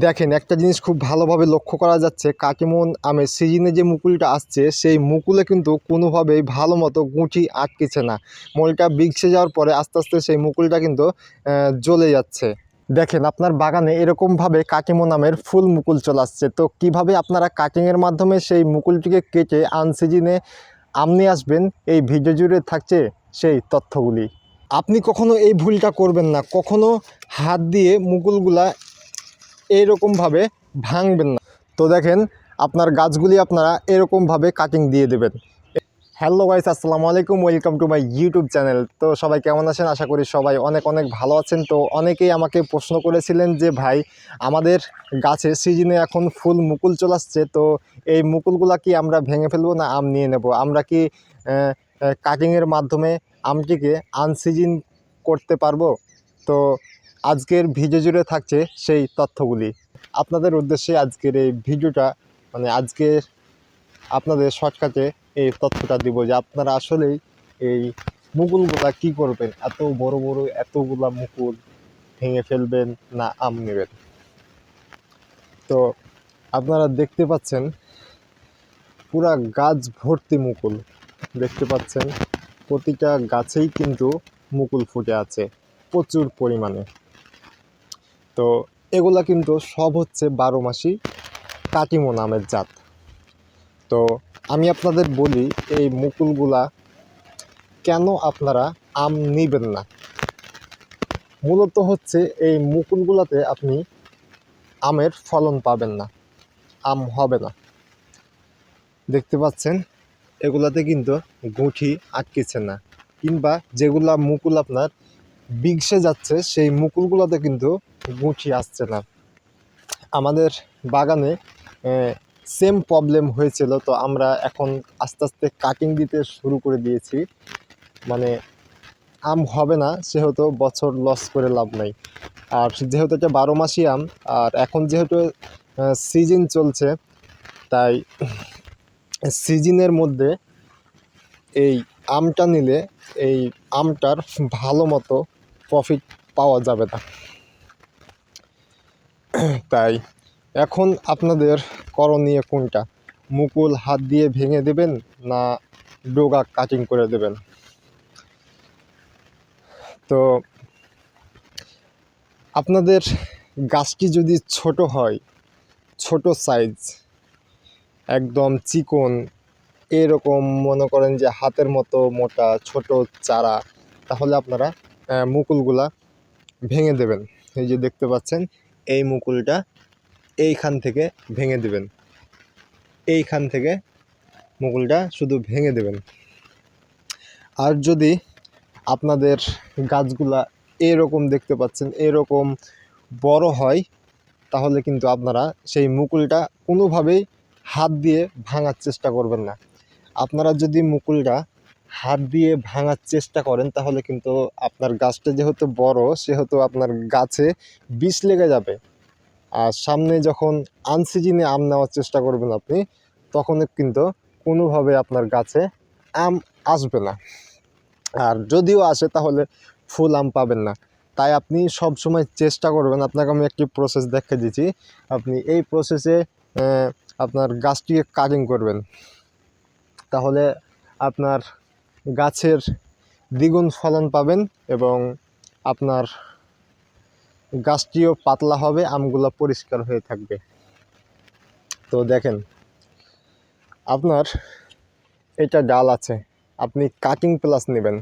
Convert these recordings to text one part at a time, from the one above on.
দেখেন একটা জিনিস খুব ভালোভাবে লক্ষ্য করা যাচ্ছে, কাটিমন আমের সিজনে যে মুকুলটা আসছে সেই মুকুলে কিন্তু কোনোভাবেই ভালো মতো গুঁটি আটকেছে না। মলটা বিগসে যাওয়ার পরে আস্তে আস্তে সেই মুকুলটা কিন্তু জ্বলে যাচ্ছে। দেখেন আপনার বাগানে এরকমভাবে কাটিমন আমের ফুল মুকুল চলে আসছে। তো কিভাবে আপনারা কাটিংয়ের মাধ্যমে সেই মুকুলটিকে কেটে আনসিজনে আম নিয়ে আসবেন, এই ভিডিও জুড়ে থাকছে সেই তথ্যগুলি। আপনি কখনো এই ভুলটা করবেন না, কখনো হাত দিয়ে মুকুলগুলা এইরকমভাবে ভাঙবেন না। তো দেখেন আপনার গাছগুলি আপনারা এরকমভাবে কাটিং দিয়ে দেবেন। হ্যালো গাইস, আসসালামু আলাইকুম, welcome to my YouTube channel. তো সবাই কেমন আছেন? আশা করি সবাই অনেক অনেক ভালো আছেন। তো অনেকেই আমাকে প্রশ্ন করেছিলেন যে ভাই, আমাদের গাছের সিজনে এখন ফুল মুকুল চলে আসছে, তো এই মুকুলগুলা কি আমরা ভেঙে ফেলবো না আম নিয়ে নেব? আমরা কি কাটিংয়ের মাধ্যমে আমটিকে আনসিজন করতে পারবো? তো আজকের ভিডিও জুড়ে থাকছে সেই তথ্যগুলি। আপনাদের উদ্দেশ্যে আজকের এই ভিডিওটা, মানে আজকের আপনাদের শর্টকাটে এই তথ্যটা দিব যে আপনারা আসলেই এই মুকুলগুলা কি করবেন, এত বড় বড় এতগুলা মুকুল ভেঙে ফেলবেন না আম নেবেন। তো আপনারা দেখতে পাচ্ছেন পুরা গাছ ভর্তি মুকুল, দেখতে পাচ্ছেন প্রতিটা গাছেই কিন্তু মুকুল ফুটে আছে প্রচুর পরিমাণে। তো এগুলা কিন্তু সব হচ্ছে 12 মাসি কাটিমন আমের জাত। তো আমি আপনাদের বলি এই মুকুলগুলা কেন আপনারা আম নেবেন না। মূলত হচ্ছে এই মুকুলগুলাতে আপনি আমের ফলন পাবেন না, আম হবে না। দেখতে পাচ্ছেন এগুলাতে কিন্তু গুঁঠি আটকেছে না, কিংবা যেগুলা মুকুল আপনার বিগসে যাচ্ছে সেই মুকুলগুলোতে কিন্তু গুঁঠি আসছে না। আমাদের বাগানে সেম প্রবলেম হয়েছিল, তো আমরা এখন আস্তে আস্তে কাটিং দিতে শুরু করে দিয়েছি। মানে আম হবে না সেহেতু বছর লস করে লাভ নাই। আর যেহেতু এটা 12 মাসি আম, আর এখন যেহেতু সিজন চলছে, তাই সিজনের মধ্যে এই আমটা নিলে এই আমটার ভালো মতো প্রফিট পাওয়া যাবে না। তাই এখন আপনাদের করণীয় কোনটা? মুকুল হাত দিয়ে ভেঙে দেবেন না ডোগা কাটিং করে দেবেন? তো আপনাদের গাছটি যদি ছোট হয়, ছোট সাইজ, একদম চিকন, এরকম মনে করেন যে হাতের মতো মোটা ছোট চারা, তাহলে আপনারা মুকুলগুলা ভেঙে দেবেন। এই যে দেখতে পাচ্ছেন এই মুকুলটা এইখান থেকে ভেঙে দেবেন, এইখান থেকে মুকুলটা শুধু ভেঙে দেবেন। আর যদি আপনাদের গাছগুলা এরকম দেখতে পাচ্ছেন এরকম বড় হয়, তাহলে কিন্তু আপনারা সেই মুকুলটা কোনোভাবেই হাত দিয়ে ভাঙার চেষ্টা করবেন না। আপনারা যদি মুকুলটা হাত দিয়ে ভাঙার চেষ্টা করেন, তাহলে কিন্তু আপনার গাছটা যেহেতু বড় সেহেতু আপনার গাছে বিষ লেগে যাবে। আর সামনে যখন আনসিজনে আম নেওয়ার চেষ্টা করবেন আপনি, তখন কিন্তু কোনোভাবে আপনার গাছে আম আসবে না। আর যদিও আসে তাহলে ফুল আম পাবেন না। তাই আপনি সব সময় চেষ্টা করবেন, আপনাকে আমি একটি প্রসেস দেখে দিচ্ছি, আপনি এই প্রসেসে আপনার গাছটিকে কাটিং করবেন, তাহলে আপনার গাছের দ্বিগুণ ফলন পাবেন এবং আপনার গাছটিও পাতলা হবে, আমগুলো পরিষ্কার হয়ে থাকবে। তো দেখেন আপনার এটা ডাল আছে, আপনি কাটিং প্লাস নেবেন।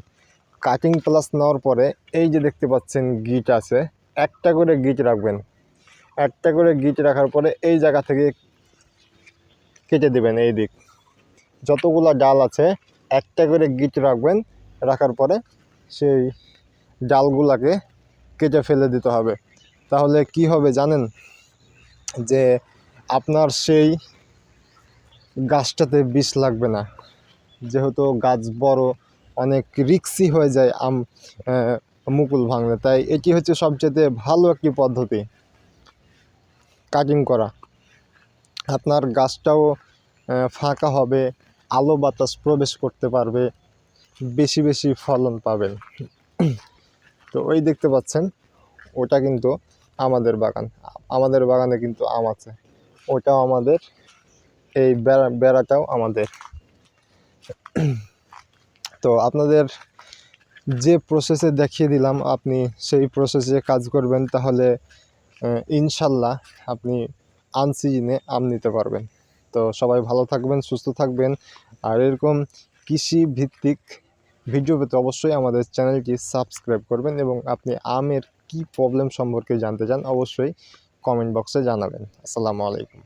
কাটিং প্লাস নেওয়ার পরে এই যে দেখতে পাচ্ছেন গিট আছে, একটা করে গিট রাখবেন। একটা করে গিট রাখার পরে এই জায়গা থেকে কেটে দেবেন, এই দিক যতগুলো ডাল আছে একটা করে গিট রাখবেন। রাখার পরে সেই ডালগুলাকে কেটে ফেলে দিতে হবে। তাহলে কি হবে জানেন? যে আপনার সেই গাছটাতে বিষ লাগবে না। যেহেতু গাছ বড়, অনেক রিস্কি হয়ে যায় আম মুকুল ভাঙলে, তাই এটি হচ্ছে সবচেয়ে ভালো একটি পদ্ধতি কাটিং করা। আপনার গাছটাও ফাঁকা হবে, আলো বাতাস প্রবেশ করতে পারবে, বেশি বেশি ফলন পাবেন। তো ওই দেখতে পাচ্ছেন ওটা কিন্তু আমাদের বাগানে কিন্তু আম আছে, ওটাও আমাদের, এই বেড়াটাও আমাদের। তো আপনাদের যে প্রসেসে দেখিয়ে দিলাম, আপনি সেই প্রসেসে কাজ করবেন, তাহলে ইনশাল্লাহ আপনি আনসিজনে আম নিতে পারবেন। তো সবাই ভালো থাকবেন, সুস্থ থাকবেন, আর এরকম কৃষি ভিত্তিক ভিডিও পেতে অবশ্যই আমাদের চ্যানেলটি সাবস্ক্রাইব করবেন, এবং আপনি আমের কি প্রবলেম সম্পর্কে জানতে চান অবশ্যই কমেন্ট বক্সে জানাবেন। আসসালামু আলাইকুম।